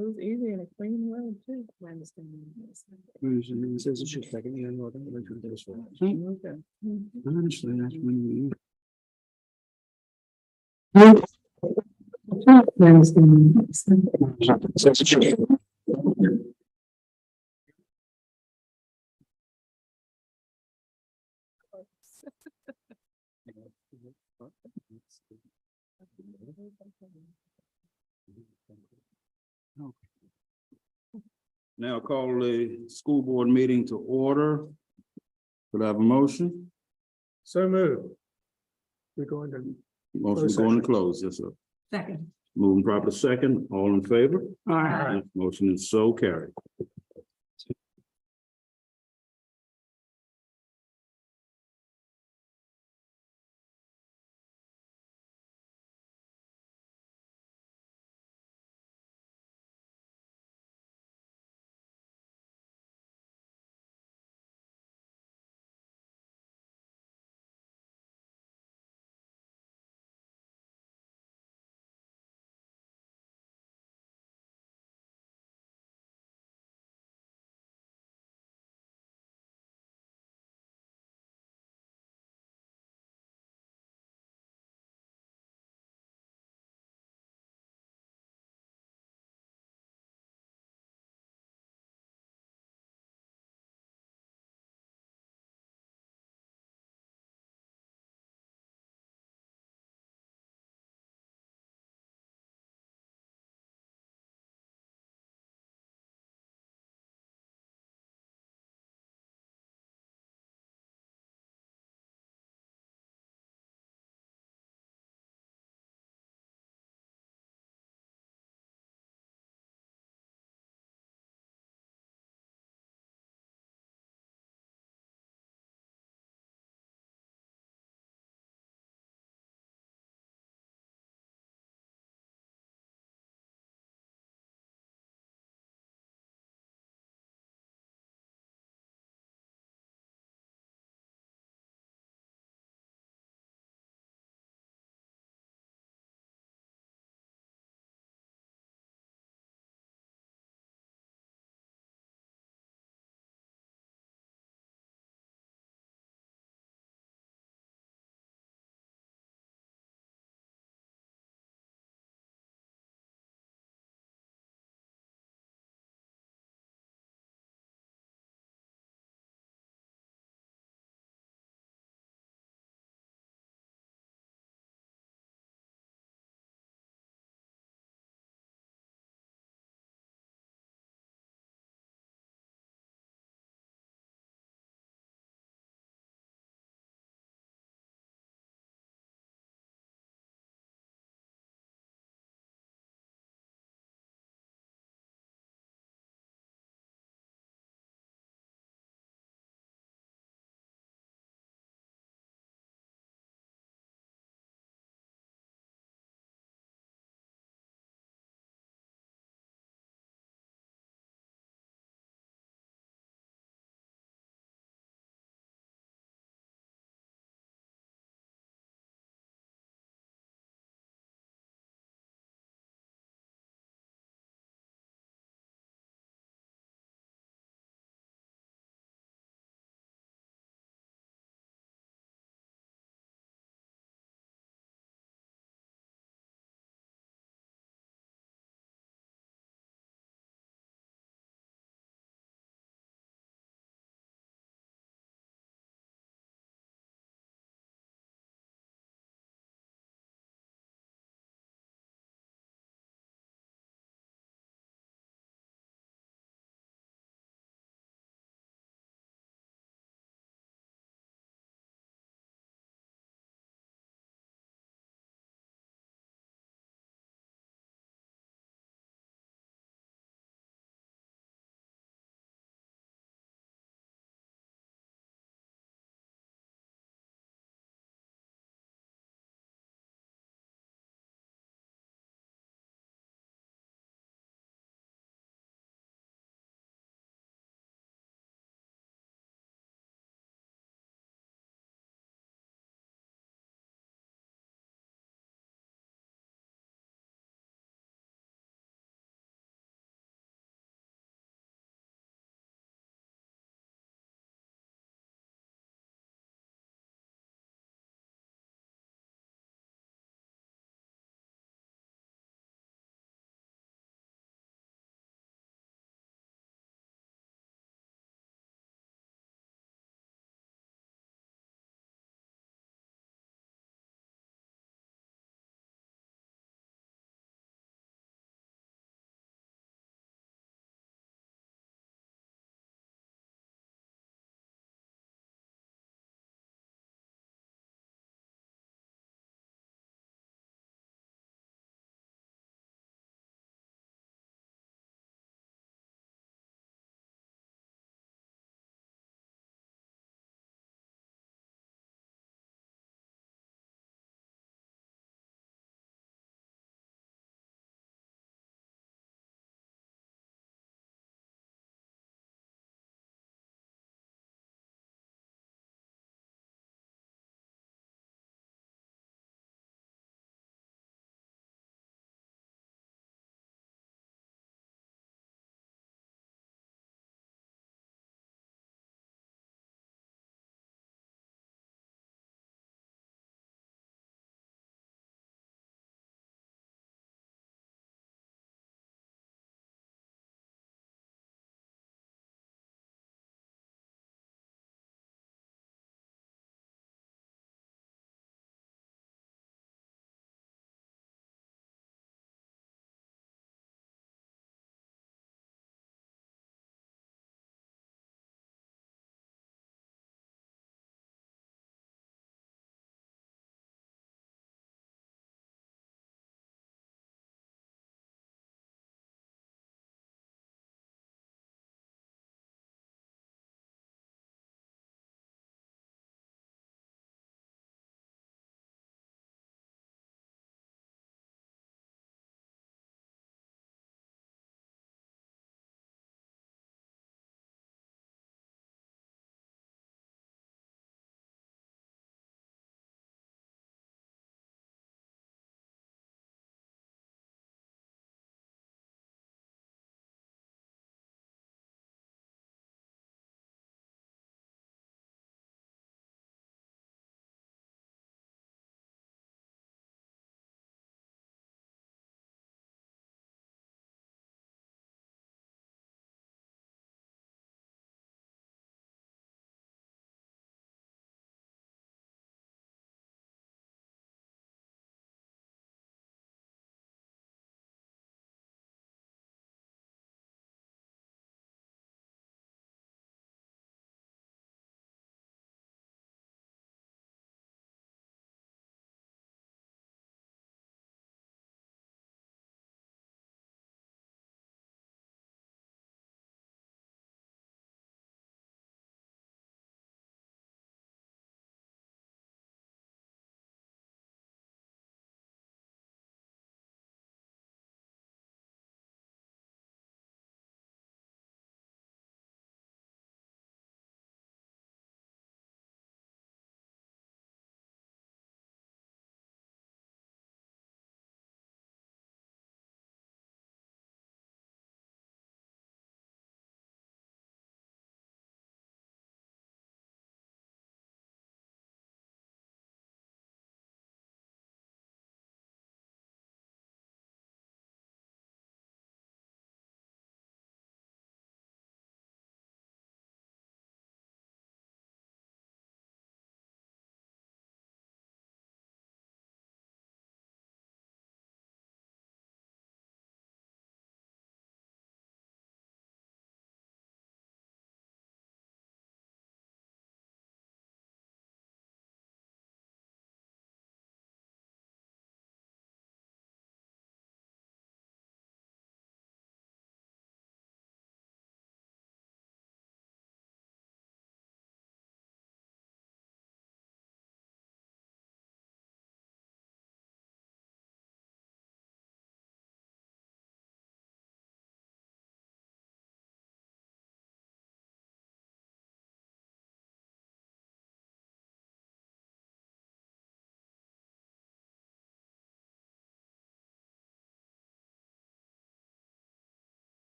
was easy and a clean road too. I understand. It says it's your second year. Okay. Okay. Honestly, that's when you. Now call the school board meeting to order. Could I have a motion? So moved. We're going to. Motion to go into close, yes, sir. Second. Moving proper second, all in favor? Aye. Motion is so carried.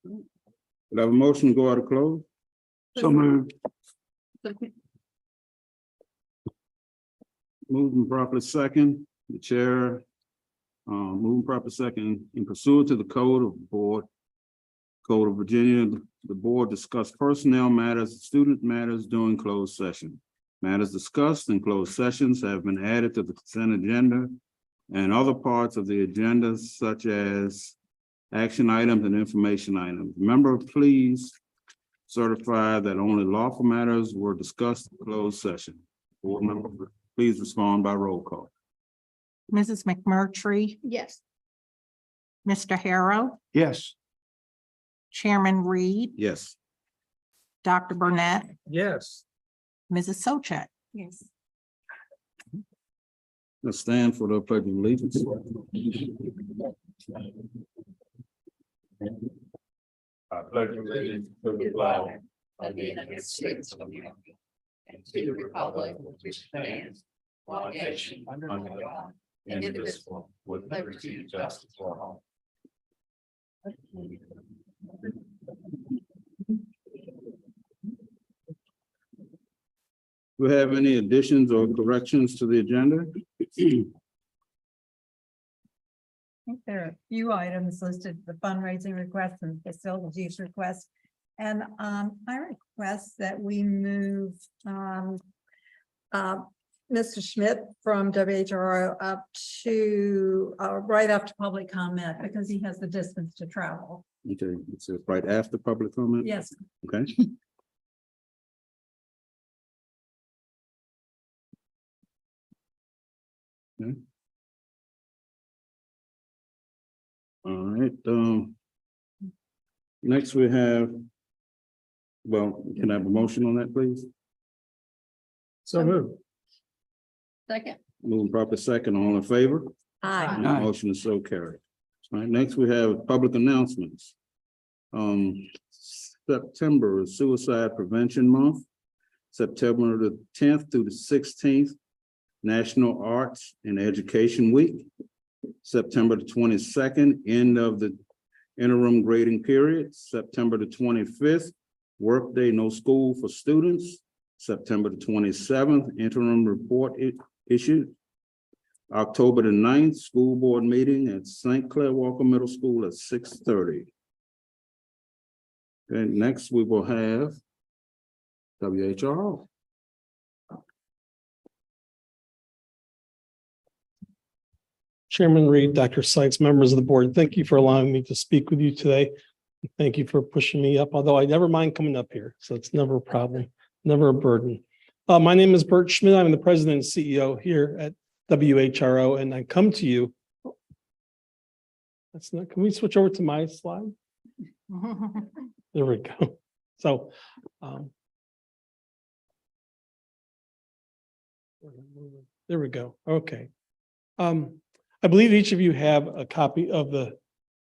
Could I have a motion to go out of close? So moved. Moving properly second, the chair. Moving properly second, in pursuant to the Code of Virginia, the board discussed personnel matters, student matters during closed session. Matters discussed in closed sessions have been added to the consent agenda and other parts of the agenda such as action items and information items. Member, please certify that only lawful matters were discussed in closed session. Board member, please respond by roll call. Mrs. McMurtry, Yes. Mr. Harrow, Yes. Chairman Reed, Yes. Dr. Burnett, Yes. Mrs. Sochat. Yes. Let's stand for the pledge of allegiance. I pledge allegiance to the flag of the United States of America and to the republic which stands one nation under God, indivisible, with liberty and justice for all. Do we have any additions or corrections to the agenda? I think there are a few items listed, the fundraising request and facilities request. And I request that we move Mr. Schmidt from WHRO up to right after public comment because he has the distance to travel. Okay, it's right after public comment? Yes. Okay. Okay. All right, next we have, well, can I have a motion on that, please? So moved. Second. Moving proper second, all in favor? Aye. Aye. Motion is so carried. All right, next we have public announcements. September is Suicide Prevention Month. September the 10th through the 16th, National Arts and Education Week. September the 22nd, end of the interim grading period. September the 25th, workday, no school for students. September the 27th, interim report issued. October the 9th, school board meeting at St. Clair Walker Middle School at 6:30. And next we will have WHRO. Chairman Reed, Dr. Sykes, members of the board, thank you for allowing me to speak with you today. Thank you for pushing me up, although I never mind coming up here, so it's never a problem, never a burden. My name is Bert Schmidt. I'm the president and CEO here at WHRO, and I come to you. That's not, can we switch over to my slide? There we go. So, there we go. Okay. I believe each of you have a copy of the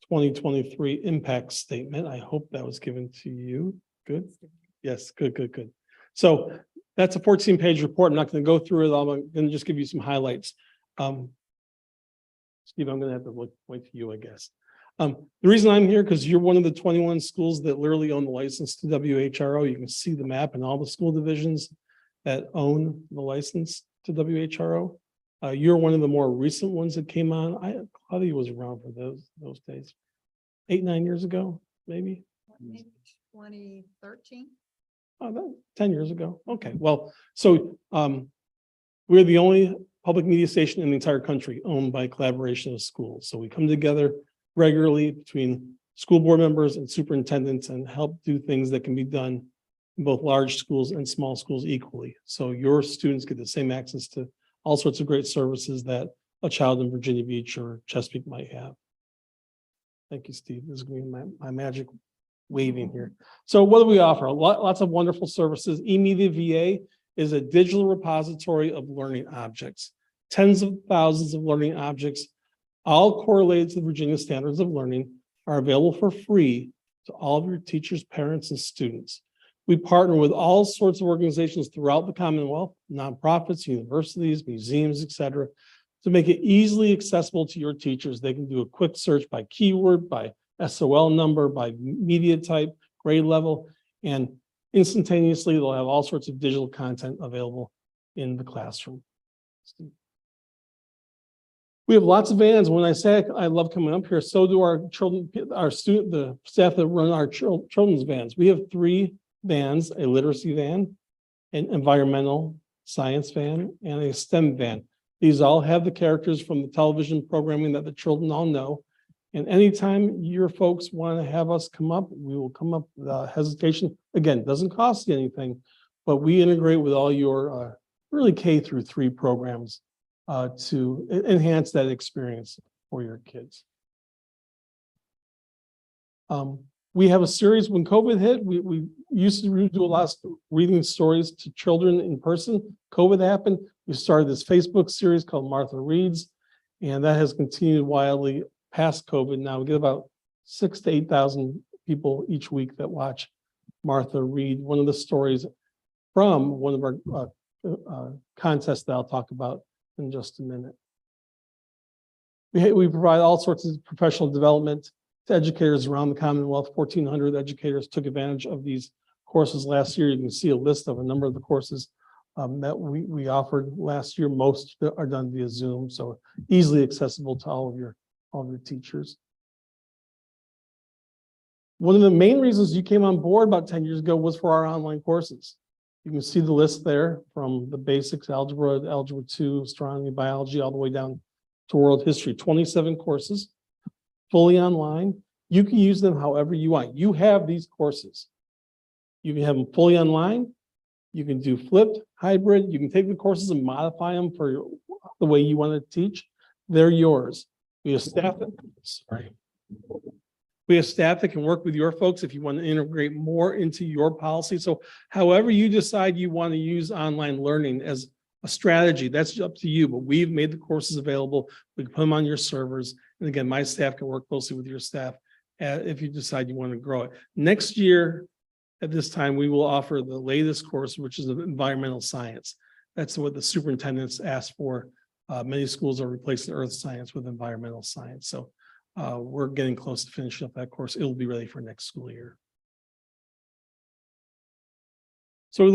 2023 impact statement. I hope that was given to you. Good. Yes, good. So that's a 14-page report. I'm not going to go through it all. I'm going to just give you some highlights. Steve, I'm going to have to wait for you, I guess. The reason I'm here, because you're one of the 21 schools that literally own the license to WHRO. You can see the map and all the school divisions that own the license to WHRO. You're one of the more recent ones that came on. Claudia was around for those days. 8-9 years ago, maybe. 2013. 10 years ago. Okay, well, so we're the only public media station in the entire country owned by collaboration of schools. So we come together regularly between school board members and superintendents and help do things that can be done in both large schools and small schools equally. So your students get the same access to all sorts of great services that a child in Virginia Beach or Chesapeake might have. Thank you, Steve. This is going to be my magic waving here. So what do we offer? Lots of wonderful services. eMedia VA is a digital repository of learning objects. Tens of thousands of learning objects, all correlated to the Virginia Standards of Learning, are available for free to all of your teachers, parents, and students. We partner with all sorts of organizations throughout the Commonwealth, nonprofits, universities, museums, etc., to make it easily accessible to your teachers. They can do a quick search by keyword, by SOL number, by media type, grade level, and instantaneously they'll have all sorts of digital content available in the classroom. We have lots of vans. When I say I love coming up here, so do our children, the staff that run our children's vans. We have 3 vans: a literacy van, an environmental science van, and a STEM van. These all have the characters from the television programming that the children all know. And anytime your folks want to have us come up, we will come up without hesitation. Again, doesn't cost you anything, but we integrate with all your really K-3 programs to enhance that experience for your kids. We have a series. When COVID hit, we used to do a lot of reading stories to children in person. COVID happened. We started this Facebook series called Martha Reads, and that has continued wildly past COVID. Now we get about 6,000 to 8,000 people each week that watch Martha read one of the stories from one of our contests that I'll talk about in just a minute. We provide all sorts of professional development to educators around the Commonwealth. 1,400 educators took advantage of these courses last year. You can see a list of a number of the courses that we offered last year. Most are done via Zoom, so easily accessible to all of your teachers. One of the main reasons you came on board about 10 years ago was for our online courses. You can see the list there, from the basics, algebra, algebra 2, astronomy, biology, all the way down to world history. 27 courses, fully online. You can use them however you want. You have these courses. You can have them fully online. You can do flipped, hybrid. You can take the courses and modify them for the way you want to teach. They're yours. We have staff that can work with your folks if you want to integrate more into your policy. So however you decide you want to use online learning as a strategy, that's up to you, but we've made the courses available. We can put them on your servers. And again, my staff can work closely with your staff if you decide you want to grow it. Next year, at this time, we will offer the latest course, which is environmental science. That's what the superintendents asked for. Many schools are replacing earth science with environmental science. So we're getting close to finishing up that course. It'll be ready for next school year. So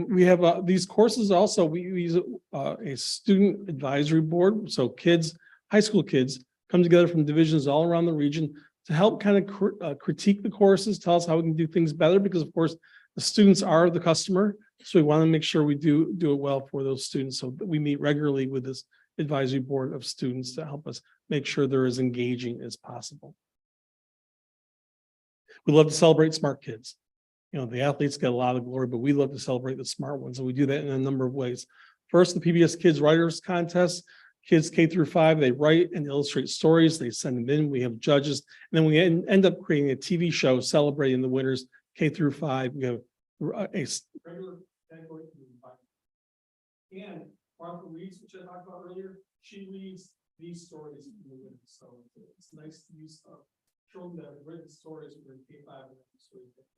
we have these courses also. We use a student advisory board. So kids, high school kids, come together from divisions all around the region to help kind of critique the courses, tell us how we can do things better, because of course the students are the customer. So we want to make sure we do it well for those students. So we meet regularly with this advisory board of students to help us make sure they're as engaging as possible. We love to celebrate smart kids. You know, the athletes get a lot of glory, but we love to celebrate the smart ones. And we do that in a number of ways. First, the PBS Kids Writers Contest. Kids K-5, they write and illustrate stories. They send them in. We have judges. And then we end up creating a TV show celebrating the winners K-5. We have a regular category. And Martha Reads, which I talked about earlier, she reads these stories from the winners. So it's nice to use children that have written stories for K-5 stories that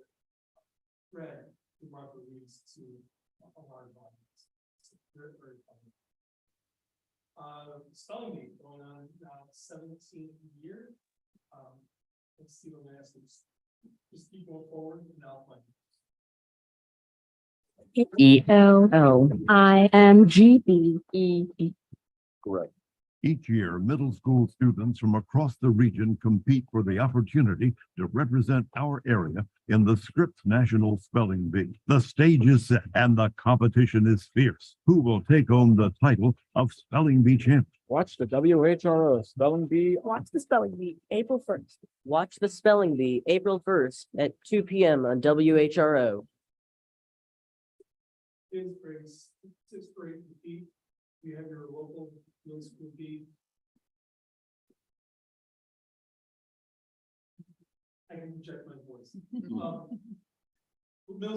read through Martha Reads to a large audience. It's very, very fun. Spelling bee going on now 17th year. Let's see the last ones. Just keep going forward and I'll find ELLIMGBE. Correct. Each year, middle school students from across the region compete for the opportunity to represent our area in the Scripps National Spelling Bee. The stage is set and the competition is fierce. Who will take home the title of Spelling Bee champion? Watch the WHRO Spelling Bee. Watch the spelling bee, April 1st. Watch the spelling bee, April 1st at 2 p.m. on WHRO. Fifth grade, sixth grade compete. You have your local middle school bee. I can project my voice. Middle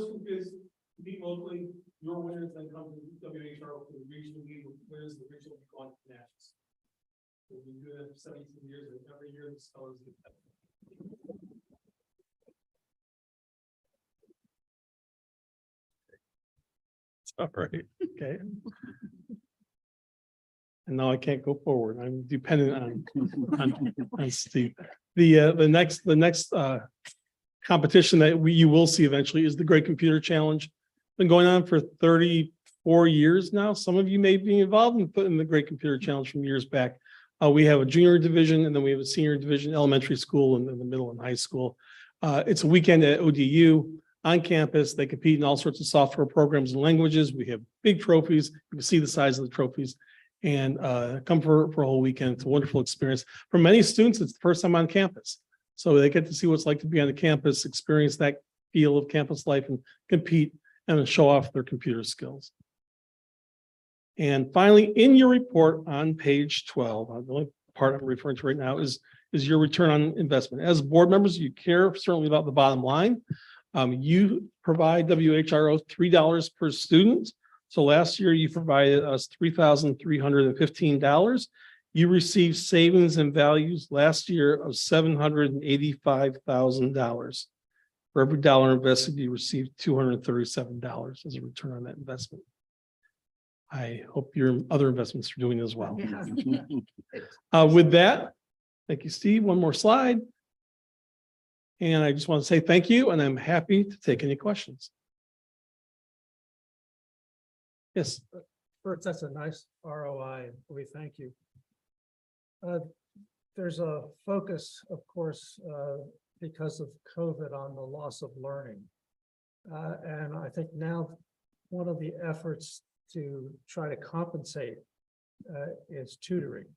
school kids compete locally. Your winners then come to WHRO for the regional league. Winners the regional league on nationals. So we've been doing it for 17 years, and every year the spellers get better. All right. Okay. and now I can't go forward. I'm dependent on Steve. The next competition that you will see eventually is the Great Computer Challenge. Been going on for 34 years now. Some of you may be involved in the Great Computer Challenge from years back. We have a junior division, and then we have a senior division, elementary school, and then the middle and high school. It's a weekend at ODU on campus. They compete in all sorts of software programs and languages. We have big trophies. You can see the size of the trophies, and come for a whole weekend. It's a wonderful experience. For many students, it's the first time on campus. So they get to see what it's like to be on the campus, experience that feel of campus life, and compete and show off their computer skills. And finally, in your report on page 12, the only part I'm referring to right now is your return on investment. As board members, you care certainly about the bottom line. You provide WHRO $3 per student. So last year you provided us $3,315. You received savings and values last year of $785,000. For every dollar invested, you received $237 as a return on that investment. I hope your other investments are doing as well. With that, thank you, Steve. One more slide. And I just want to say thank you, and I'm happy to take any questions. Yes. First, that's a nice ROI. We thank you. There's a focus, of course, because of COVID on the loss of learning. And I think now one of the efforts to try to compensate is tutoring.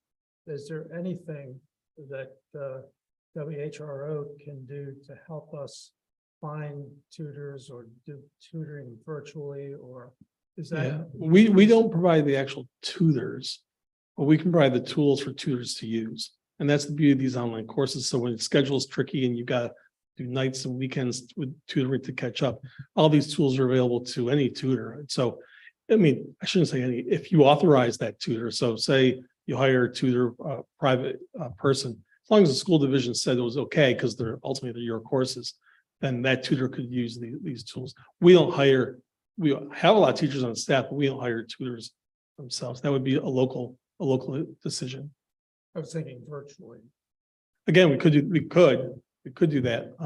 Is there anything that WHRO can do to help us find tutors or do tutoring virtually, or is that? Yeah, we don't provide the actual tutors, but we can provide the tools for tutors to use. And that's the beauty of these online courses. So when schedule is tricky and you've got to do nights and weekends with tutoring to catch up, all these tools are available to any tutor. And so, I mean, I shouldn't say any, if you authorize that tutor, so say you hire a tutor, private person, as long as the school division said it was okay, because they're ultimately your courses, then that tutor could use these tools. We don't hire, we have a lot of teachers on staff, but we don't hire tutors themselves. That would be a local decision. I was thinking virtually. Again, we could do that.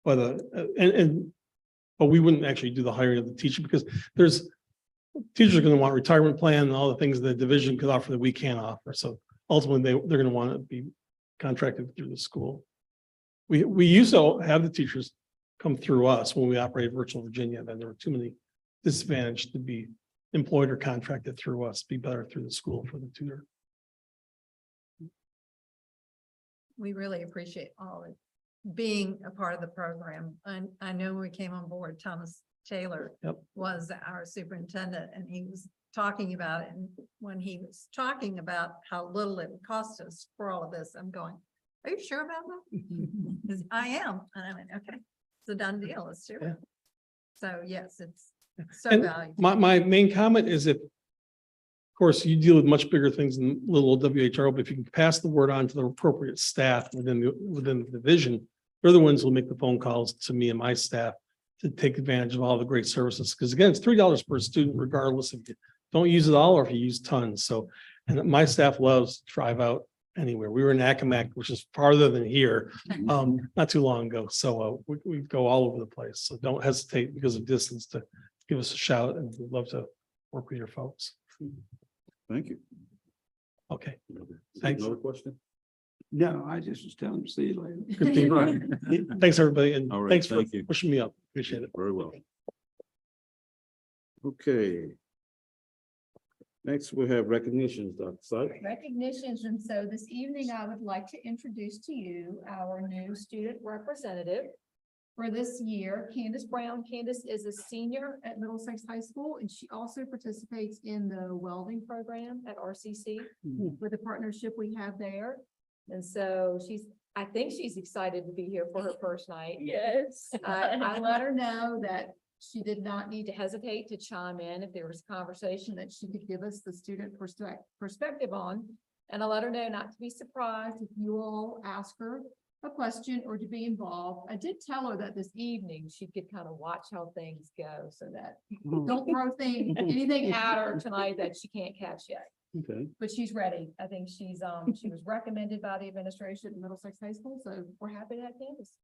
But we wouldn't actually do the hiring of the teacher, because teachers are going to want a retirement plan and all the things the division could offer that we can't offer. So ultimately they're going to want to be contracted through the school. We used to have the teachers come through us when we operated Virtual Virginia, then there were too many disadvantaged to be employed or contracted through us, be better through the school for the tutor. We really appreciate all of being a part of the program. And I know when we came on board, Thomas Taylor was our superintendent, and he was talking about it. And when he was talking about how little it would cost us for all of this, I'm going, are you sure about that? Because I am. And I went, okay, it's a done deal. Let's do it. Yeah. So yes, it's so And valuable. my main comment is, if, of course, you deal with much bigger things than little WHRO, but if you can pass the word on to the appropriate staff within the division, they're the ones who will make the phone calls to me and my staff to take advantage of all the great services. Because again, it's $3 per student, regardless if you don't use it all or if you use tons. So, and my staff loves to drive out anywhere. We were in Accomack, which is farther than here, not too long ago. So we go all over the place. So don't hesitate because of distance to give us a shout, and we'd love to work with your folks. Thank you. Okay. Thanks. Another question? No, I just was telling him, see you later. Good thing. Thanks, everybody. And All right, thanks for thank you. pushing me up. Appreciate it. Very well. Okay. Next, we have recognitions, Dr. Syke. Recognitions, and so this evening I would like to introduce to you our new student representative for this year, Candace Brown. Candace is a senior at Middlesex High School, and she also participates in the welding program at RCC with the partnership we have there. And so I think she's excited to be here for her first night. Yes. I let her know that she did not need to hesitate to chime in if there was a conversation that she could give us the student perspective on. And I let her know not to be surprised if you all ask her a question or to be involved. I did tell her that this evening she could kind of watch how things go, so that don't throw anything at her tonight that she can't catch yet. Okay, but she's ready. I think she's, she was recommended by the administration at Middlesex High School, so we're happy to have Candace.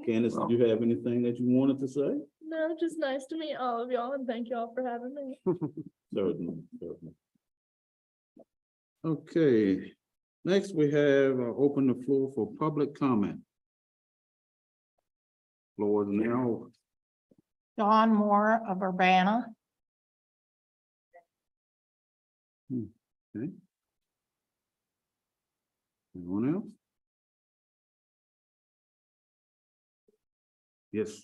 Candace, did you have anything that you wanted to say? No, just nice to meet all of y'all and thank y'all for having me. Certainly, certainly. Okay, next we have open the floor for public comment. Floor is now. Dawn Moore of Urbana. Okay. Anyone else? Yes.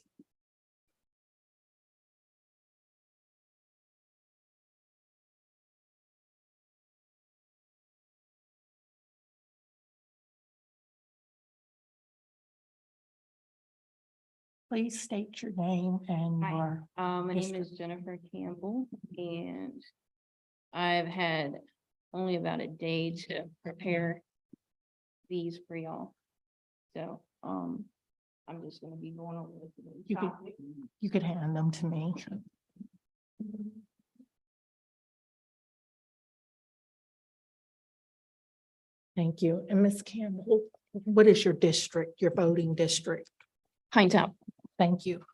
Please state your name and Hi. your. My name history. is Jennifer Campbell and I've had only about a day to prepare these for y'all. So, I'm just gonna be going over with the You could- topic. You could hand them to me. Thank you. And Ms. Campbell, what is your district, your voting district? Pine Top. Thank you.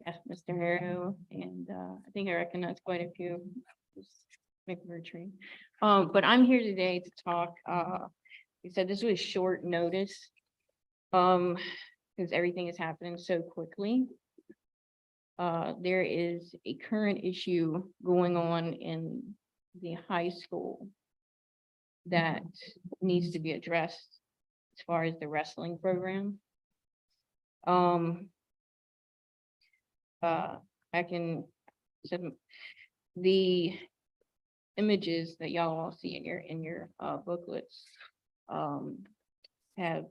Yes, Mr. Harrow, and, I think I recognize quite a few. Just make a retreat. But I'm here today to talk, you said this was short notice. Because everything is happening so quickly. There is a current issue going on in the high school that needs to be addressed as far as the wrestling program. I can, the images that y'all all see in your booklets have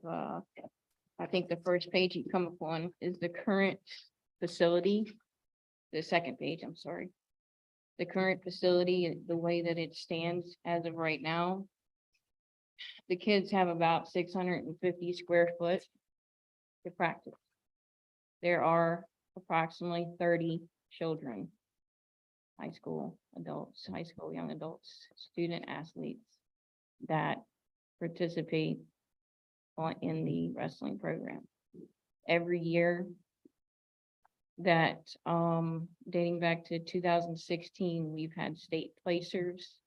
I think the first page you come upon is the current facility. The second page, I'm sorry. The current facility, the way that it stands as of right now. The kids have about 650 square foot to practice. There are approximately 30 children, high school adults, high school young adults, student athletes that participate in the wrestling program. Every year that, dating back to 2016, we've had state placers,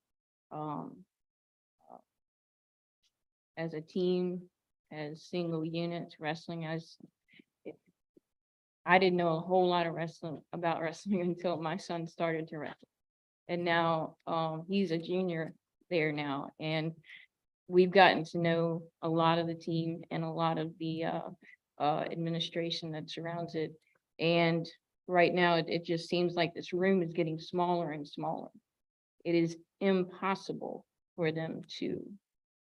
as a team, as single units, wrestling as. I didn't know a whole lot of about wrestling until my son started to wrestle. And now, he's a junior there now, and we've gotten to know a lot of the team and a lot of the administration that surrounds it. And right now, it just seems like this room is getting smaller and smaller. It is impossible for them to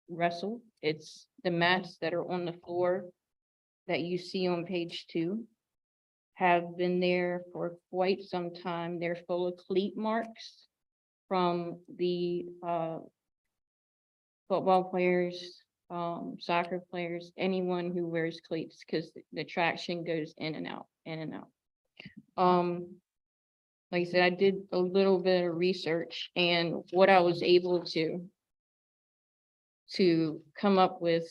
wrestle. It's the mats that are on the floor that you see on page 2 have been there for quite some time. They're full of cleat marks from the football players, soccer players, anyone who wears cleats, because the traction goes in and out, in and out. Like I said, I did a little bit of research, and what I was able to come up with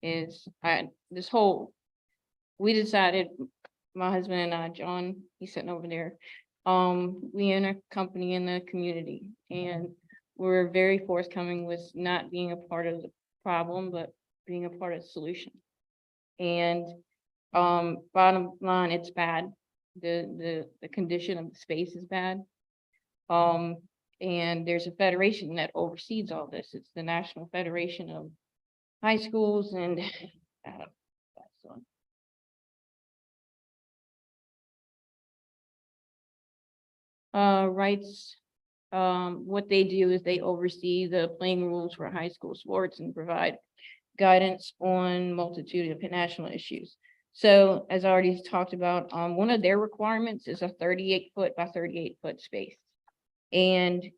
is we decided, my husband and I, John, he's sitting over there, we own a company in the community, and we're very forthcoming with not being a part of the problem, but being a part of the solution. And bottom line, it's bad. The condition of the space is bad. And there's a federation that oversees all this. It's the National Federation of High Schools, and rights. What they do is they oversee the playing rules for high school sports and provide guidance on multitude of national issues. So as I already talked about, one of their requirements is a 38-foot by 38-foot space. And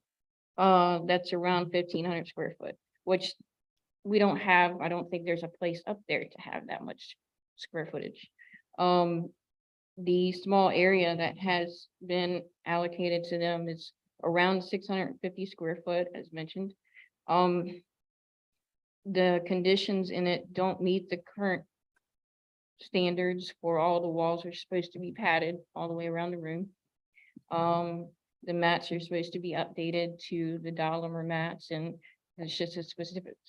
that's around 1,500 square foot, which we don't have. I don't think there's a place up there to have that much square footage. The small area that has been allocated to them is around 650 square foot, as mentioned. The conditions in it don't meet the current standards for all the walls are supposed to be padded all the way around the room. The mats are supposed to be updated to the Dolomer mats, and it's just a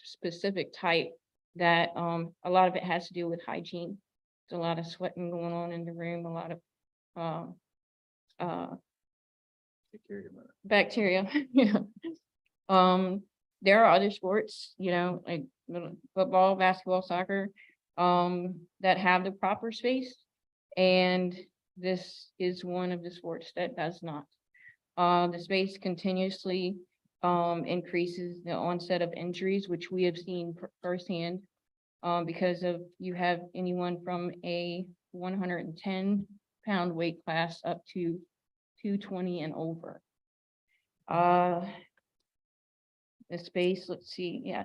specific type that, a lot of it has to do with hygiene. There's a lot of sweating going on in the room, a lot of, bacteria, yeah. There are other sports, like football, basketball, soccer, that have the proper space. And this is one of the sports that does not. The space continuously increases the onset of injuries, which we have seen firsthand. Because of, you have anyone from a 110-pound weight class up to 220 and over. The space, let's see, yeah.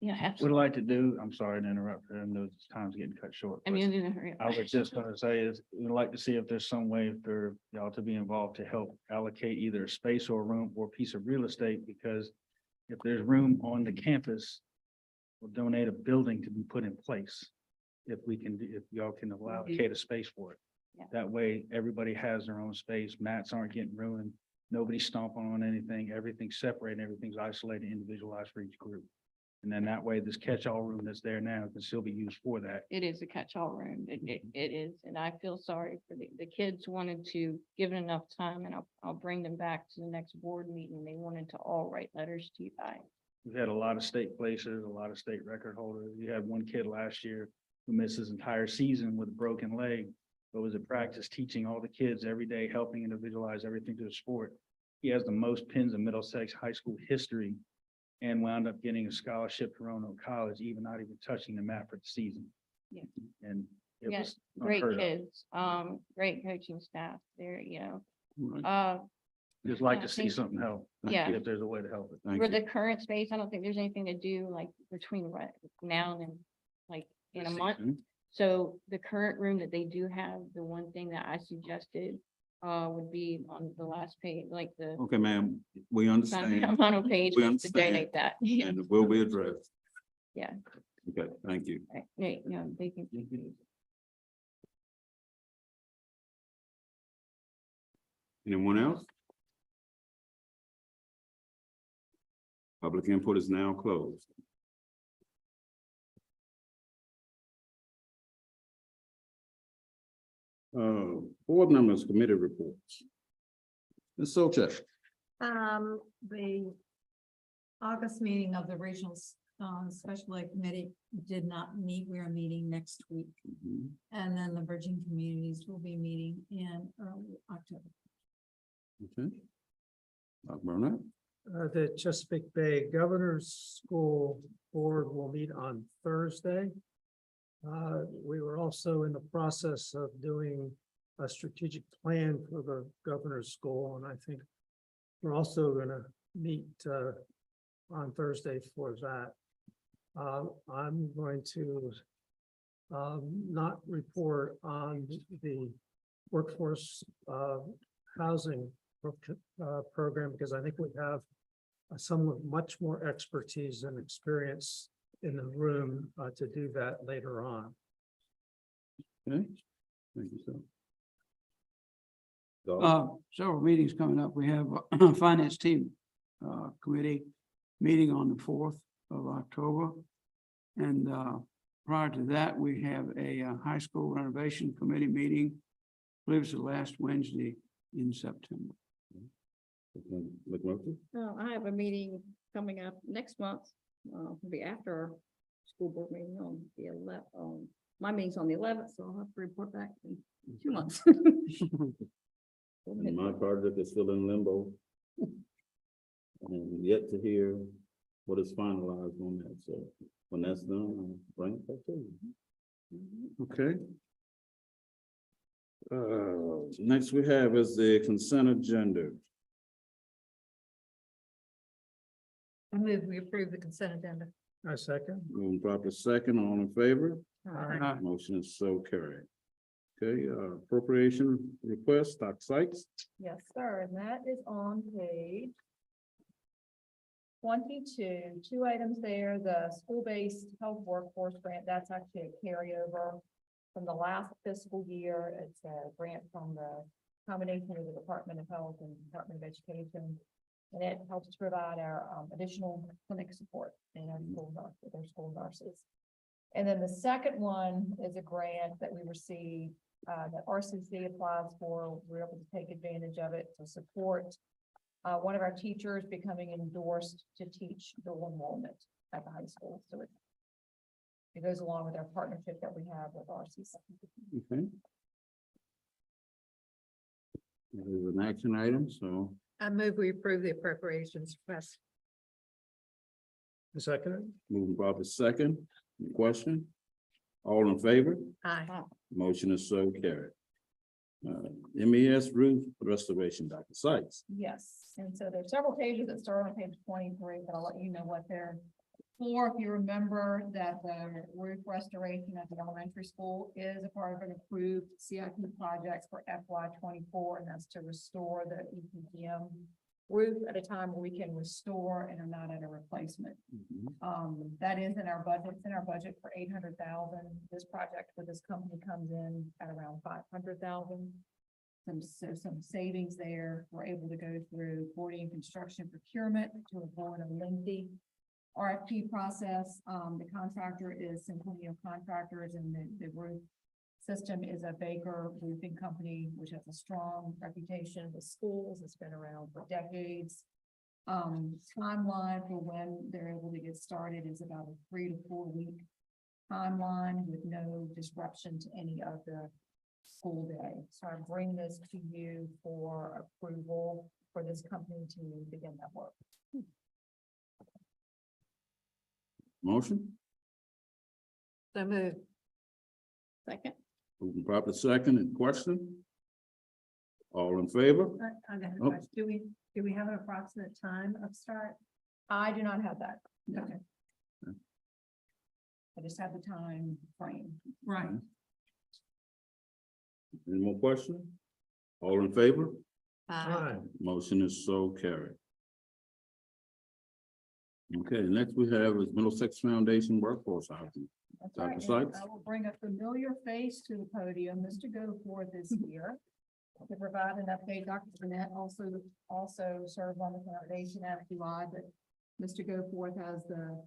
Yeah, Would absolutely. like to do, I'm sorry to interrupt, I know this time's getting cut short. I but mean, in a hurry up. I was just gonna say is, we'd like to see if there's some way for y'all to be involved to help allocate either a space or a room or a piece of real estate, because if there's room on the campus, we'll donate a building to be put in place. If we can, if y'all can allocate a space for it. Yeah. That way, everybody has their own space, mats aren't getting ruined, nobody's stomping on anything, everything's separated, everything's isolated, individualized for each group. And then that way, this catch-all room that's there now can still be used for that. It is a catch-all room. It is, and I feel sorry for the kids wanted to give it enough time, and I'll bring them back to the next board meeting. They wanted to all write letters to you guys. We've had a lot of state places, a lot of state record holders. You had one kid last year who missed his entire season with a broken leg, but was at practice teaching all the kids every day, helping individualize everything to the sport. He has the most pins in Middlesex high school history and wound up getting a scholarship to Roanoke College, even not even touching the mat for the season. Yeah. And it Yeah, was great unheard of. kids, great coaching staff there, Right. Just like Yeah, to see thank- something help. Yeah. If there's a way to help it. Thank for you. the current space, I don't think there's anything to do like between now and like in a month. Mhm. So the current room that they do have, the one thing that I suggested would be on the last page, like the Okay, ma'am, we understand final page, We to understand. donate that. Yeah, and it will be addressed. yeah. Okay, thank you. Right. No, they can. Anyone else? Public input is now closed. Board members, committee reports. Ms. Solchek. The August meeting of the Regional Special Ed Committee did not meet. We are meeting next week. Mhm. And then the Virgin Communities will be meeting in early October. Okay. Dr. Burnett. The Chesapeake Bay Governor's School Board will meet on Thursday. We were also in the process of doing a strategic plan for the governor's school, and I think we're also gonna meet on Thursday for that. I'm going to not report on the workforce housing program, because I think we have someone with much more expertise and experience in the room to do that later on. Okay, thank you, sir. Several meetings coming up. We have a finance team committee meeting on the 4th of October. And prior to that, we have a high school renovation committee meeting. I believe it's the last Wednesday in September. McMurphy. I have a meeting coming up next month, will be after our school board meeting on the 11th. My meeting's on the 11th, so I'll have to report back in 2 months. And my project is still in limbo. And yet to hear what is finalized on that, so when that's done, I'll bring it back to you. Okay. Next we have is the consent agenda. I move we approve the consent agenda. I second. Moving proper second, all in favor? Aye. Motion is so carried. Okay, appropriation request, Dr. Sykes. Yes, sir, and that is on page 22, two items there, the school-based health workforce grant, that's actually a carryover from the last fiscal year. It's a grant from the combination of the Department of Health and Department of Education. And it helps to provide our additional clinic support in our school nurse, with our school nurses. And then the second one is a grant that we received that RCC applies for. We're able to take advantage of it to support one of our teachers becoming endorsed to teach dual enrollment at the high school. So it goes along with our partnership that we have with RCC. Okay. It is an action item, so I move we approve the appropriations request. Second. moving properly second. Any question? All in favor? Aye. Motion is so carried. MES roof restoration, Dr. Sykes. Yes, and so there's several pages that start on page 23, but I'll let you know what they're for. If you remember that the roof restoration at the elementary school is a part of an approved CIP project for FY 24, and that's to restore the EPDM roof at a time where we can restore and are not at a replacement. That is in our budget. It's in our budget for 800,000. This project for this company comes in at around 500,000. Some savings there. We're able to go through boarding and construction procurement to avoid a lengthy RFP process. The contractor is Centennial Contractors, and the roof system is a Baker roofing company, which has a strong reputation with schools. It's been around for decades. Timeline for when they're able to get started is about a 3 to 4 week timeline with no disruption to any of the school day. So I bring this to you for approval for this company to begin that work. Motion, So move. Second. moving properly second. Any question? All in favor? I got a Oh. question. Do we have an approximate time of start? I do not have that. Okay. I just have the time frame. Right. Any more questions? All in favor? Aye. Motion is so carried. Okay, next we have is Middlesex Foundation Workforce Housing. That's Dr. right, and Sykes? I will bring a familiar face to the podium, Mr. Goforth is here. To provide an update, Dr. Burnett also served on the foundation as do I, but Mr. Goforth has the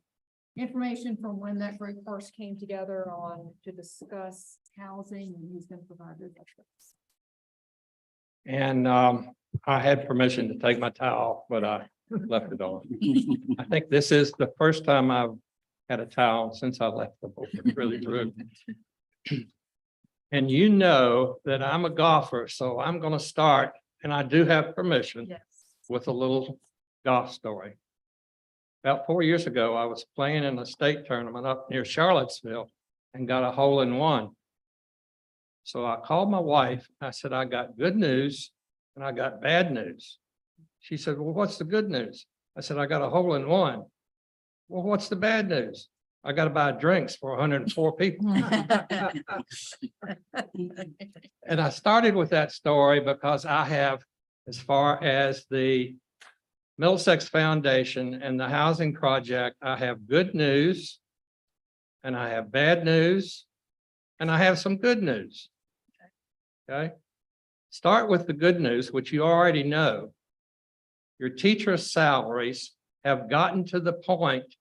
information from when that group first came together on to discuss housing, and he's going to provide those updates. And I had permission to take my towel, but I left it on. I think this is the first time I've had a towel since I left the board. It's really rude. And you know that I'm a golfer, so I'm gonna start, and I do have permission, Yes. with a little golf story. About 4 years ago, I was playing in a state tournament up near Charlottesville and got a hole in one. So I called my wife. I said, I got good news and I got bad news. She said, well, what's the good news? I said, I got a hole in one. Well, what's the bad news? I got to buy drinks for 104 people. And I started with that story because I have, as far as the Middlesex Foundation and the housing project, I have good news and I have bad news and I have some good news. Okay. Start with the good news, which you already know. Your teachers' salaries have gotten to the point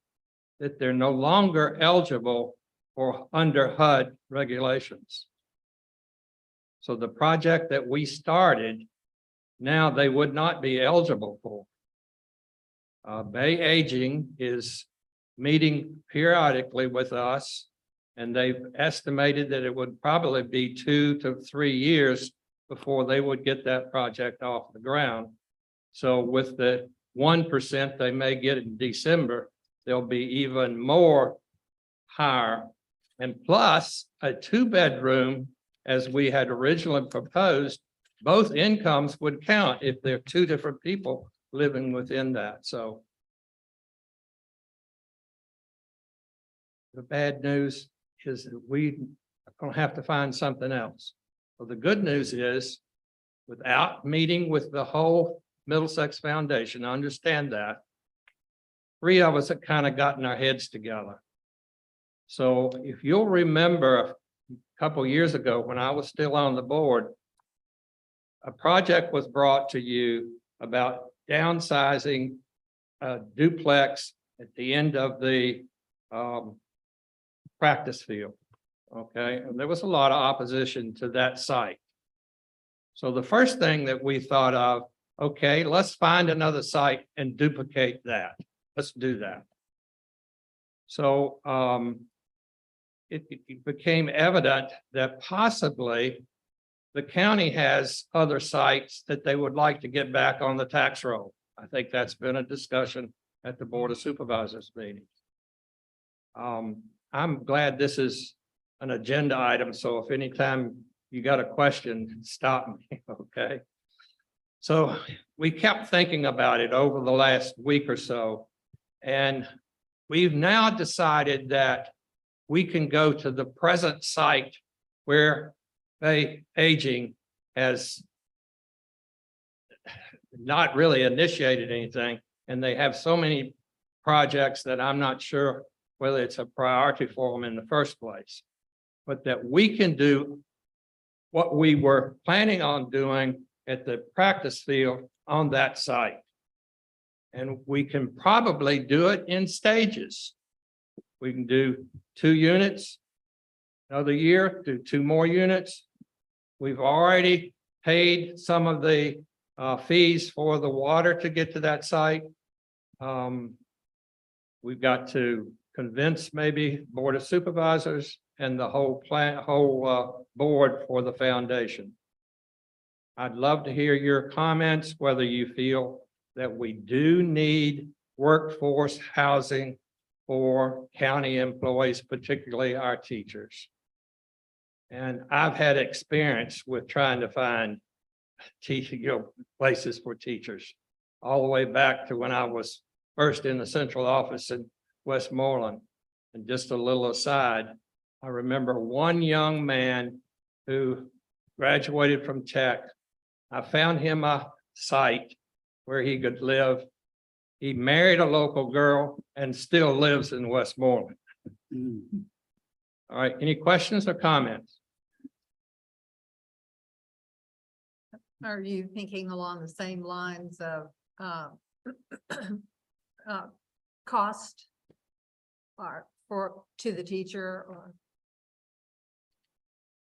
that they're no longer eligible for under HUD regulations. So the project that we started, now they would not be eligible for. Bay Aging is meeting periodically with us, and they've estimated that it would probably be 2 to 3 years before they would get that project off the ground. So with the 1% they may get in December, there'll be even more higher. And plus a 2-bedroom, as we had originally proposed, both incomes would count if there are 2 different people living within that. So the bad news is that we are going to have to find something else. Well, the good news is, without meeting with the whole Middlesex Foundation, I understand that. 3 of us have kind of gotten our heads together. So if you'll remember a couple years ago, when I was still on the board, a project was brought to you about downsizing a duplex at the end of the practice field. Okay, and there was a lot of opposition to that site. So the first thing that we thought of, okay, let's find another site and duplicate that. Let's do that. So it became evident that possibly the county has other sites that they would like to get back on the tax roll. I think that's been a discussion at the Board of Supervisors meeting. I'm glad this is an agenda item, so if anytime you got a question, stop me, okay? So we kept thinking about it over the last week or so, and we've now decided that we can go to the present site where aging has not really initiated anything, and they have so many projects that I'm not sure whether it's a priority for them in the first place, but that we can do what we were planning on doing at the practice field on that site. And we can probably do it in stages. We can do 2 units another year, do 2 more units. We've already paid some of the fees for the water to get to that site. We've got to convince maybe Board of Supervisors and the whole board for the foundation. I'd love to hear your comments, whether you feel that we do need workforce housing for county employees, particularly our teachers. And I've had experience with trying to find teaching, places for teachers, all the way back to when I was first in the central office in Westmoreland. And just a little aside, I remember one young man who graduated from Tech. I found him a site where he could live. He married a local girl and still lives in Westmoreland. All right, any questions or comments? Are you thinking along the same lines of cost to the teacher,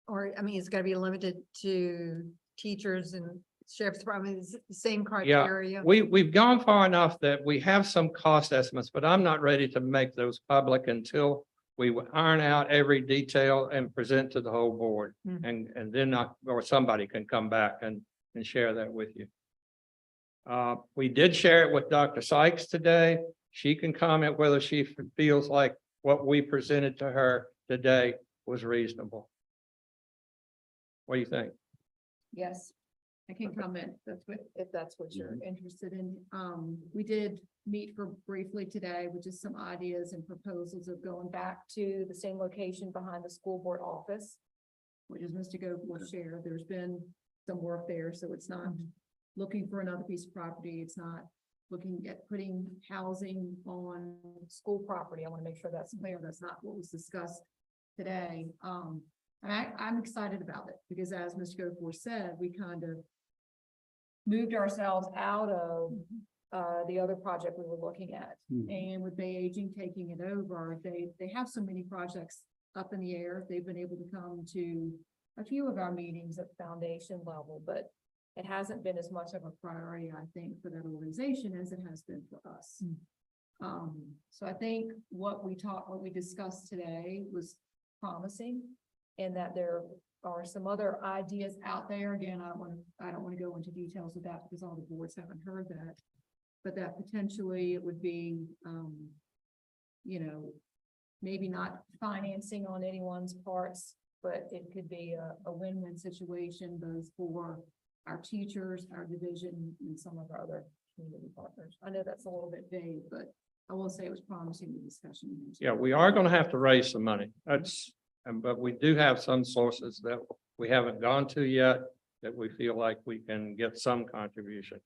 or I mean, it's gotta be limited to teachers and sheriff's department, is it the same criteria? We've gone far enough that we have some cost estimates, but I'm not ready to make those public until we iron out every detail and present to the whole board. Mhm. And then or somebody can come back and share that with you. We did share it with Dr. Sykes today. She can comment whether she feels like what we presented to her today was reasonable. What do you think? Yes, I can comment. If that's what you're interested in. We did meet for briefly today with just some ideas and proposals of going back to the same location behind the school board office, which is Mr. Gove will share. There's been some work there, so it's not looking for another piece of property. It's not looking at putting housing on school property. I want to make sure that's clear. That's not what was discussed today. And I'm excited about it because, as Mr. Goforth said, we kind of moved ourselves out of the other project we were looking at. And with Bay Aging taking it over, they have so many projects up in the air. They've been able to come to a few of our meetings at the foundation level, but it hasn't been as much of a priority, I think, for that organization as it has been for us. So I think what we discussed today was promising, and that there are some other ideas out there. Again, I don't want to go into details of that because all the boards haven't heard that, but that potentially it would be, maybe not financing on anyone's parts, but it could be a win-win situation both for our teachers, our division, and some of our other community partners. I know that's a little bit vague, but I will say it was promising, the discussion. Yeah, we are going to have to raise some money. That's but we do have some sources that we haven't gone to yet that we feel like we can get some contribution.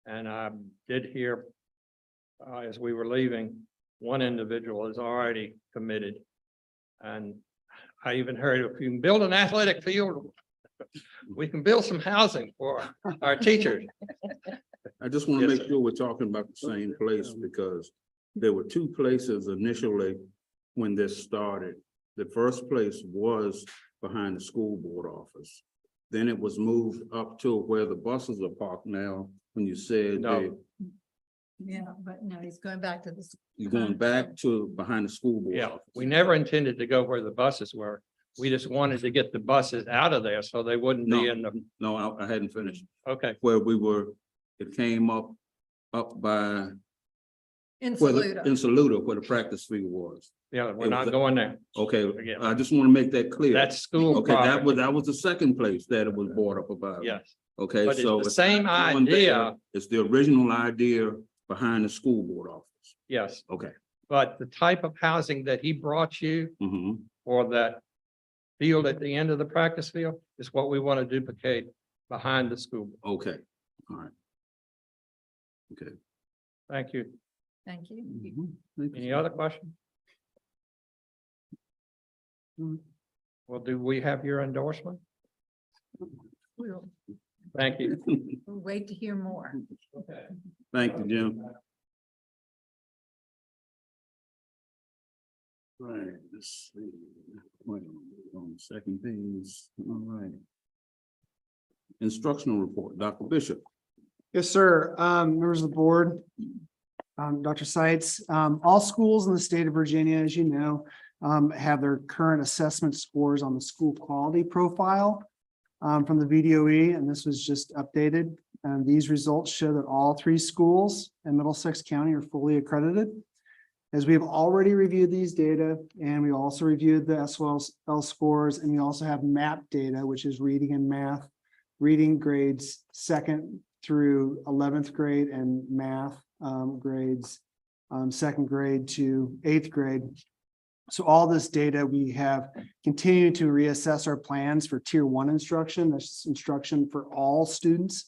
And I did hear, as we were leaving, one individual is already committed. And I even heard if you can build an athletic field, we can build some housing for our teachers. I just want to Yes, make sure we're talking about the same place because there were two places initially when this started. The first place was behind the school board office. Then it was moved up to where the buses are parked now, when you said No. Yeah, but no, he's going back to this. you're going back to behind the school board Yeah, office. we never intended to go where the buses were. We just wanted to get the buses out of there so they wouldn't be in the, No, I hadn't finished. okay. Where we were, it came up by In where the, Saluda. in Saluda, where the practice field was. Yeah, we're It not was- going there. Okay, Yeah. I just want to make that clear. That's school Okay, property. that was the second place that it was brought up about. Yes, Okay, but so it's the same not going there. idea. It's the original idea behind the school board office. Yes, Okay. but the type of housing that he brought you Mhm. for that field at the end of the practice field is what we want to duplicate behind the school. Okay, all right. Okay. Thank you. Thank you. Mhm. Thank you. Any other questions? Well, do we have your endorsement? We'll Thank you. we'll wait to hear more. Thank you, Jim. Right, let's see. Wait, on the second page, all right. Instructional report, Dr. Bishop. Yes, sir. Members of the board, Dr. Seitz, all schools in the state of Virginia, as you know, have their current assessment scores on the school quality profile from the VDOE, and this was just updated. And these results show that all three schools in Middlesex County are fully accredited. As we have already reviewed these data, and we also reviewed the SOL scores, and we also have MAP data, which is reading and math, reading grades 2nd through 11th grade, and math grades 2nd grade to 8th grade. So all this data, we have continued to reassess our plans for tier 1 instruction. That's instruction for all students.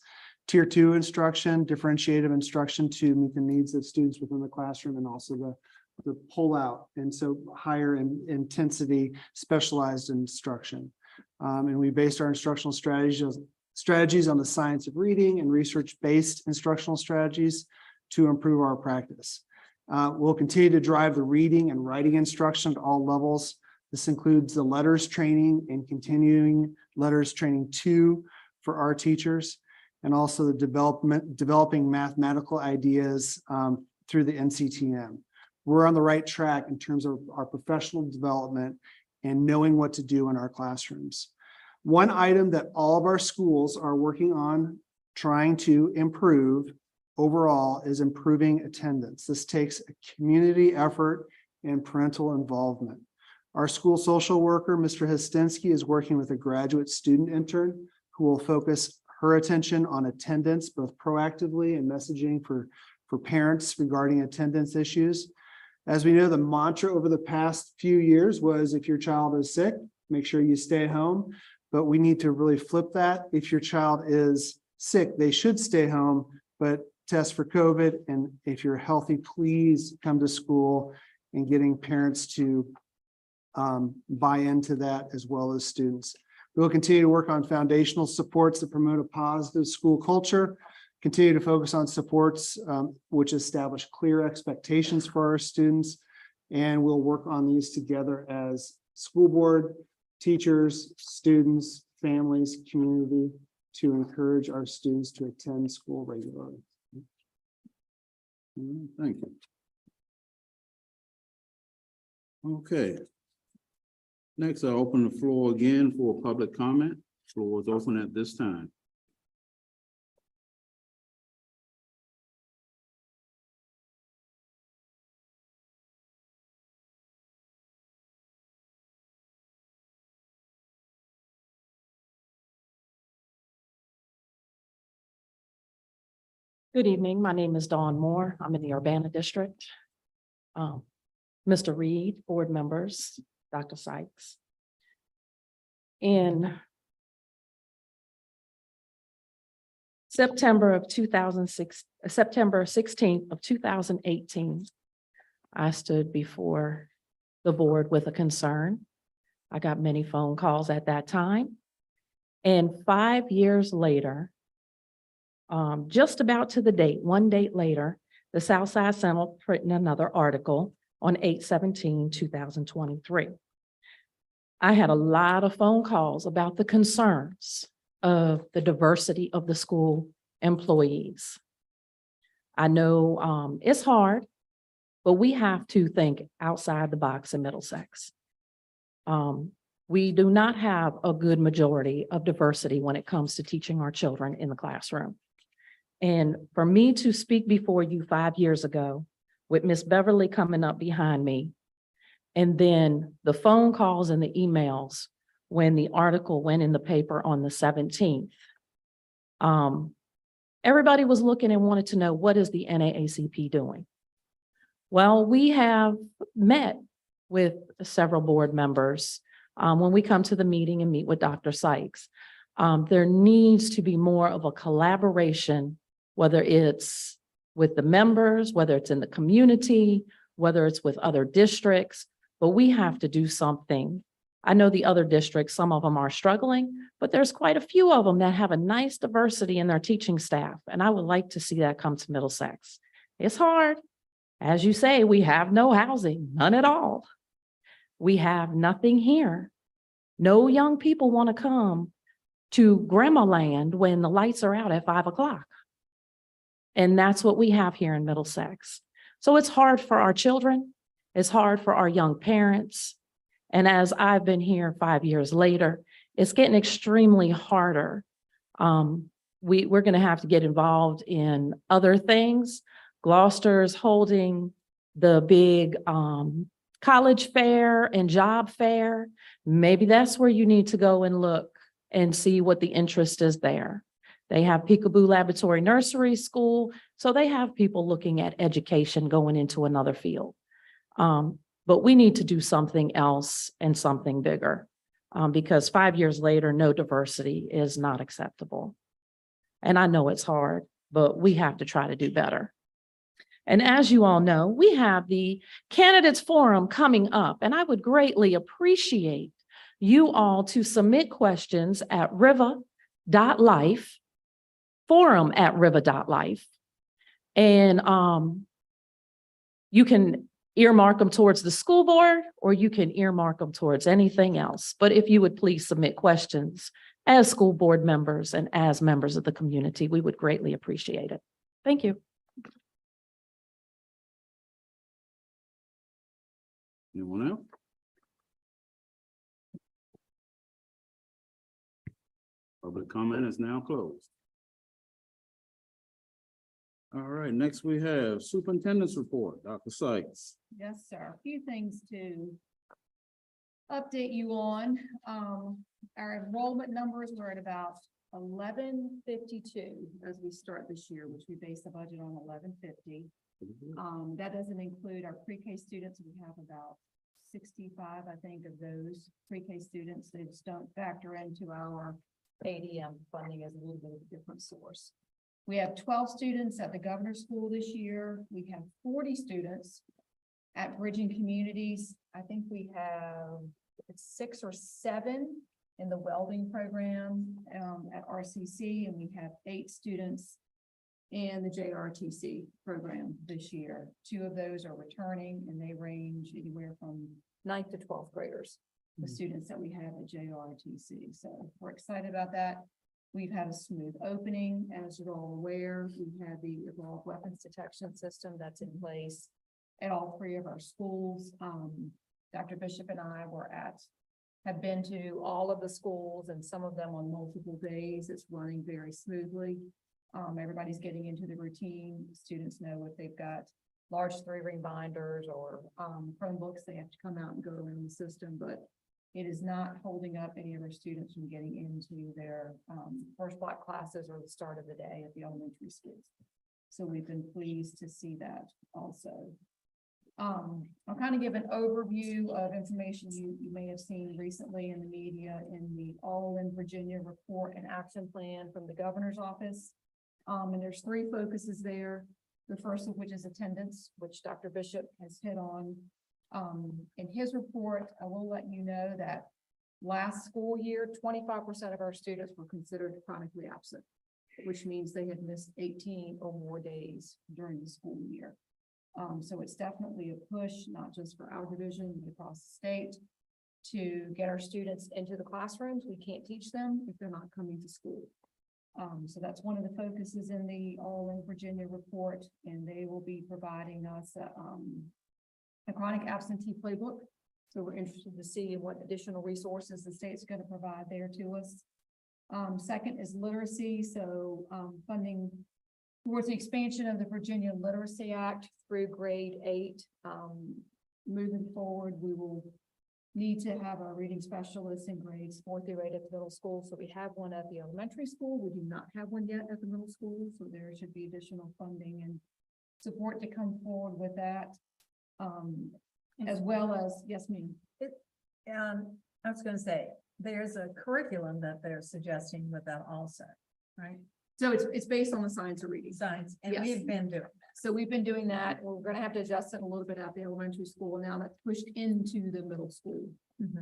Tier 2 instruction, differentiative instruction to meet the needs of students within the classroom, and also the pullout, and so higher in intensity specialized instruction. And we based our instructional strategies on the science of reading and research-based instructional strategies to improve our practice. We'll continue to drive the reading and writing instruction at all levels. This includes the letters training and continuing letters training 2 for our teachers, and also the developing mathematical ideas through the NCTM. We're on the right track in terms of our professional development and knowing what to do in our classrooms. One item that all of our schools are working on trying to improve overall is improving attendance. This takes a community effort and parental involvement. Our school social worker, Mr. Hostinski, is working with a graduate student intern who will focus her attention on attendance, both proactively and messaging for parents regarding attendance issues. As we know, the mantra over the past few years was, if your child is sick, make sure you stay home. But we need to really flip that. If your child is sick, they should stay home, but test for COVID. And if you're healthy, please come to school, and getting parents to buy into that as well as students. We'll continue to work on foundational supports that promote a positive school culture, continue to focus on supports which establish clear expectations for our students. And we'll work on these together as school board, teachers, students, families, community, to encourage our students to attend school regularly. Thank you. Okay. Next, I'll open the floor again for public comment. Floor is open at this time. Good evening. My name is Dawn Moore. I'm in the Urbana District. Mr. Reed, board members, Dr. Sykes, In September of 2006, September 16th of 2018, I stood before the board with a concern. I got many phone calls at that time. And 5 years later, just about to the date, one date later, the Southside Sentinel printed another article on 8/17/2023. I had a lot of phone calls about the concerns of the diversity of the school employees. I know it's hard, but we have to think outside the box in Middlesex. We do not have a good majority of diversity when it comes to teaching our children in the classroom. And for me to speak before you 5 years ago with Miss Beverly coming up behind me, and then the phone calls and the emails when the article went in the paper on the 17th, everybody was looking and wanted to know, what is the NAACP doing? Well, we have met with several board members. When we come to the meeting and meet with Dr. Sykes, there needs to be more of a collaboration, whether it's with the members, whether it's in the community, whether it's with other districts, but we have to do something. I know the other districts, some of them are struggling, but there's quite a few of them that have a nice diversity in their teaching staff. And I would like to see that come to Middlesex. It's hard. As you say, we have no housing, none at all. We have nothing here. No young people want to come to Grandma Land when the lights are out at 5 o'clock. And that's what we have here in Middlesex. So it's hard for our children. It's hard for our young parents. And as I've been here 5 years later, it's getting extremely harder. We're going to have to get involved in other things. Gloucester's holding the big college fair and job fair. Maybe that's where you need to go and look and see what the interest is there. They have Peekaboo Laboratory Nursery School. So they have people looking at education going into another field. But we need to do something else and something bigger because 5 years later, no diversity is not acceptable. And I know it's hard, but we have to try to do better. And as you all know, we have the Candidates Forum coming up, and I would greatly appreciate you all to submit questions at riva.life, forum@riva.life. And you can earmark them towards the school board, or you can earmark them towards anything else. But if you would please submit questions as school board members and as members of the community, we would greatly appreciate it. Thank you. Anyone else? Public comment is now closed. All right, next we have Superintendent's Report, Dr. Sykes. Yes, sir. A few things to update you on. Our enrollment numbers were at about 1152 as we start this year, which we base the budget on 1150. That doesn't include our pre-K students. We have about 65, I think, of those pre-K students. They just don't factor into our ADM funding as a little bit of a different source. We have 12 students at the Governor's School this year. We have 40 students at Bridging Communities. I think we have 6 or 7 in the welding program at RCC, and we have 8 students in the JRTC program this year. 2 of those are returning, and they range anywhere from 9th to 12th graders, the students that we have at JRTC. So we're excited about that. We've had a smooth opening. As you're all aware, we've had the evolved weapons detection system that's in place at all 3 of our schools. Dr. Bishop and I have been to all of the schools, and some of them on multiple days. It's running very smoothly. Everybody's getting into the routine. Students know if they've got large 3-ring binders or Chromebooks, they have to come out and go around the system, but it is not holding up any of our students from getting into their first block classes or the start of the day at the elementary schools. So we've been pleased to see that also. I'll kind of give an overview of information you may have seen recently in the media in the All in Virginia report and action plan from the governor's office. And there's 3 focuses there. The first of which is attendance, which Dr. Bishop has hit on. In his report, I will let you know that last school year, 25% of our students were considered chronically absent, which means they had missed 18 or more days during the school year. So it's definitely a push, not just for our division, but across the state, to get our students into the classrooms. We can't teach them if they're not coming to school. So that's one of the focuses in the All in Virginia report, and they will be providing us a chronic absentee playbook. So we're interested to see what additional resources the state's going to provide there to us. Second is literacy, so funding towards the expansion of the Virginia Literacy Act through grade 8. Moving forward, we will need to have a reading specialist in grades 4 through 8 at the middle school. So we have one at the elementary school. We do not have one yet at the middle school. So there should be additional funding and support to come forward with that. As well as, yes, ma'am. I was gonna say, there's a curriculum that they're suggesting with that also, right? So it's based on the science of reading. Science, and Yes. we've been doing that. So we've been doing that. We're gonna have to adjust it a little bit at the elementary school. Now that's pushed into the middle school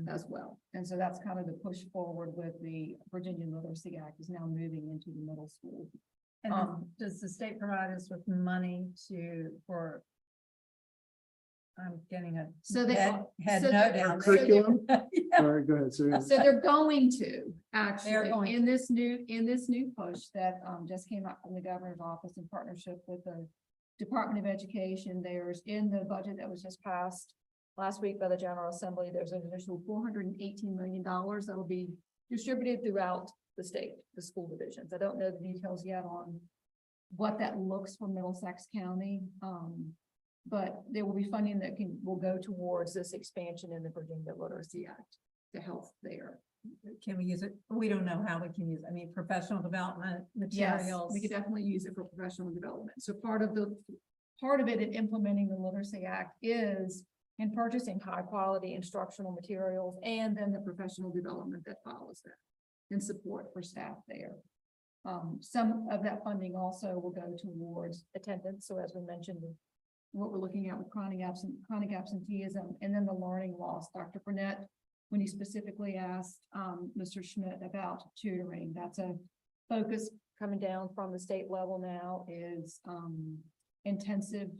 as well. And so that's kind of the push forward with the Virginia Literacy Act is now moving into the middle school. And does the state provide us with money for? I'm getting a So they head so note they- down. Curriculum? Yeah. All right, go ahead, sir. So they're going to They're going actually, in this new push that just came out from the governor's office in partnership with the Department of Education. There's in the budget that was just passed last week by the General Assembly, there's an additional $418 million that will be distributed throughout the state, the school divisions. I don't know the details yet on what that looks for Middlesex County. But there will be funding that will go towards this expansion in the Virginia Literacy Act to help there. Can we use it? We don't know how we can use it. I mean, professional development Yes, materials. we could definitely use it for professional development. So part of it in implementing the Literacy Act is in purchasing high quality instructional materials and then the professional development that follows that and support for staff there. Some of that funding also will go towards attendance. So as we mentioned, what we're looking at with chronic absenteeism, and then the learning loss. Dr. Burnett, when he specifically asked Mr. Schmidt about tutoring, that's a focus coming down from the state level now is intensive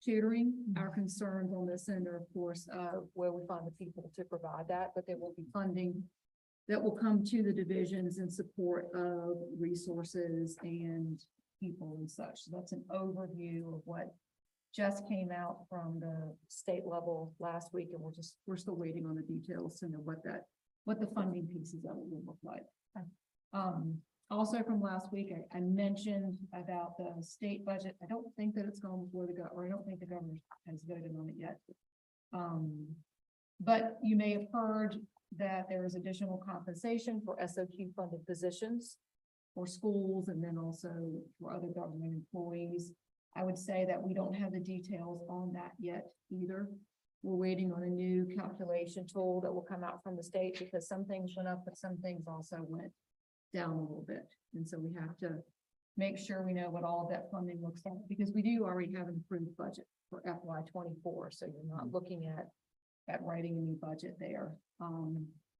tutoring. Our concerns on this end are, of course, where we find the people to provide that, but there will be funding that will come to the divisions in support of resources and people and such. So that's an overview of what just came out from the state level last week, and we're still waiting on the details to know what the funding pieces of it will look like. Also from last week, I mentioned about the state budget. I don't think that it's gone before the governor, or I don't think the governor has voted on it yet. But you may have heard that there is additional compensation for SOQ funded positions for schools and then also for other government employees. I would say that we don't have the details on that yet either. We're waiting on a new calculation tool that will come out from the state because some things went up, but some things also went down a little bit. And so we have to make sure we know what all of that funding looks like because we do already have an approved budget for FY24. So you're not looking at writing a new budget there.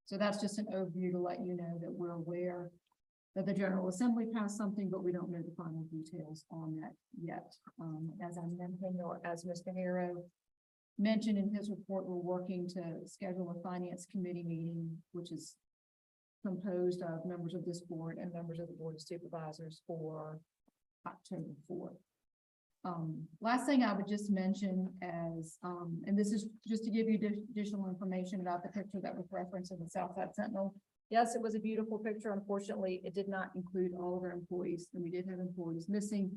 So that's just an overview to let you know that we're aware that the General Assembly passed something, but we don't know the final details on that yet. As I mentioned, or as Mr. Harrow mentioned in his report, we're working to schedule a finance committee meeting, which is composed of members of this board and members of the Board of Supervisors for October 4th. Last thing I would just mention as, and this is just to give you additional information about the picture that was referenced in the Southside Sentinel. Yes, it was a beautiful picture. Unfortunately, it did not include all of our employees, and we did have employees missing.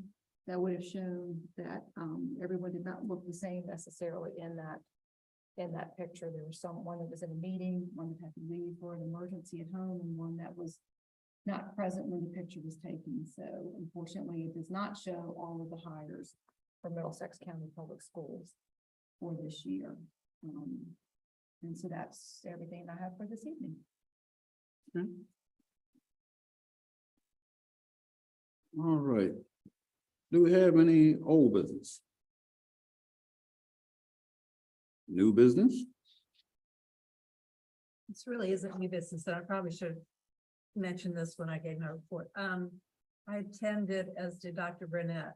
That would have shown that everyone did not look the same necessarily in that picture. There was one that was in a meeting, one that had to leave for an emergency at home, and one that was not present when the picture was taken. So unfortunately, it does not show all of the hires for Middlesex County Public Schools. for this year. And so that's everything I have for this evening. All right. Do we have any old business? New business? This really isn't new business, and I probably should mention this when I gave my report. I attended, as did Dr. Burnett,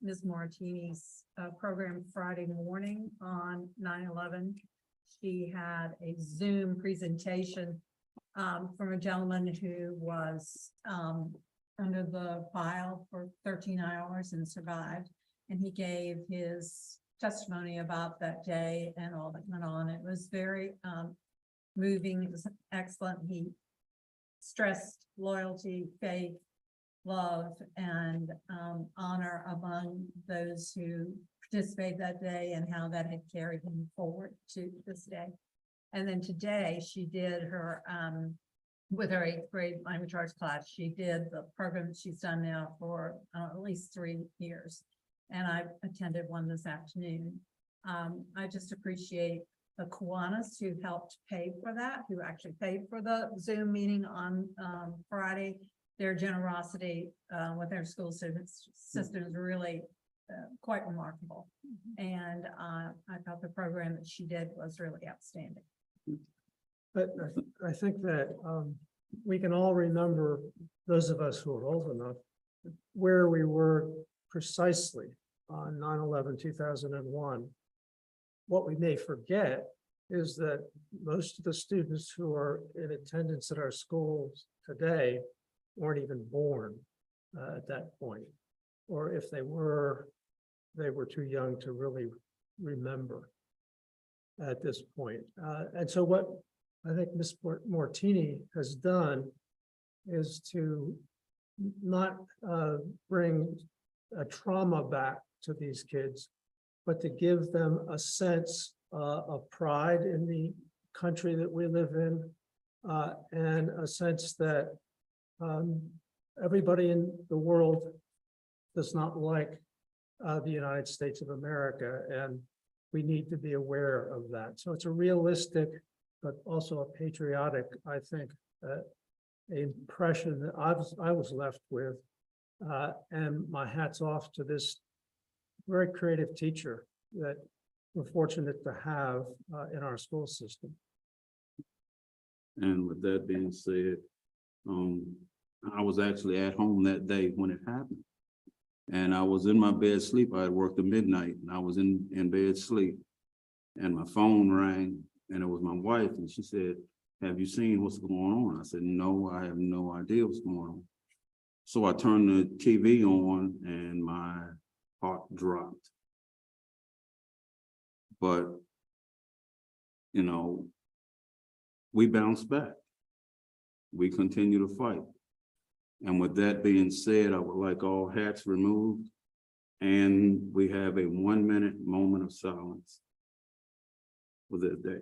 Ms. Martini's program Friday morning on 9/11. She had a Zoom presentation from a gentleman who was under the file for 13 hours and survived. And he gave his testimony about that day and all that went on. It was very moving. It was excellent. He stressed loyalty, faith, love, and honor among those who participated that day and how that had carried him forward to this day. And then today she did her, with her 8th grade language arts class, she did the program that she's done now for at least 3 years. And I attended one this afternoon. I just appreciate the Kiwanis who helped pay for that, who actually paid for the Zoom meeting on Friday. Their generosity with their school system is really quite remarkable. And I thought the program that she did was really outstanding. But I think that we can all remember, those of us who are old enough, where we were precisely on 9/11/2001. What we may forget is that most of the students who are in attendance at our schools today weren't even born at that point. Or if they were too young to really remember at this point. And so what I think Ms. Martini has done is to not bring a trauma back to these kids, but to give them a sense of pride in the country that we live in, and a sense that everybody in the world does not like the United States of America, and we need to be aware of that. So it's a realistic, but also a patriotic, I think, impression that I was left with. And my hat's off to this very creative teacher that we're fortunate to have in our school system. And with that being said, I was actually at home that day when it happened. And I was in my bed sleep. I had worked at midnight and I was in bed sleep. And my phone rang and it was my wife and she said, "Have you seen what's going on?" I said, "No, I have no idea what's going on." So I turned the TV on and my heart dropped. But, you know, we bounced back. We continue to fight. And with that being said, I would like all hats removed and we have a 1-minute moment of silence for this day.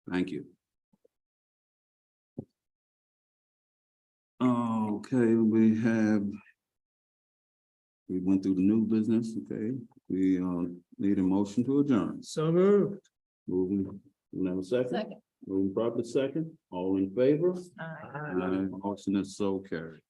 Thank you. Okay, we went through the new business, okay? We need a motion to adjourn. So moved. Moving, we have a second? Second. Moving properly second, all in favor? Aye. Aye. Motion is so carried.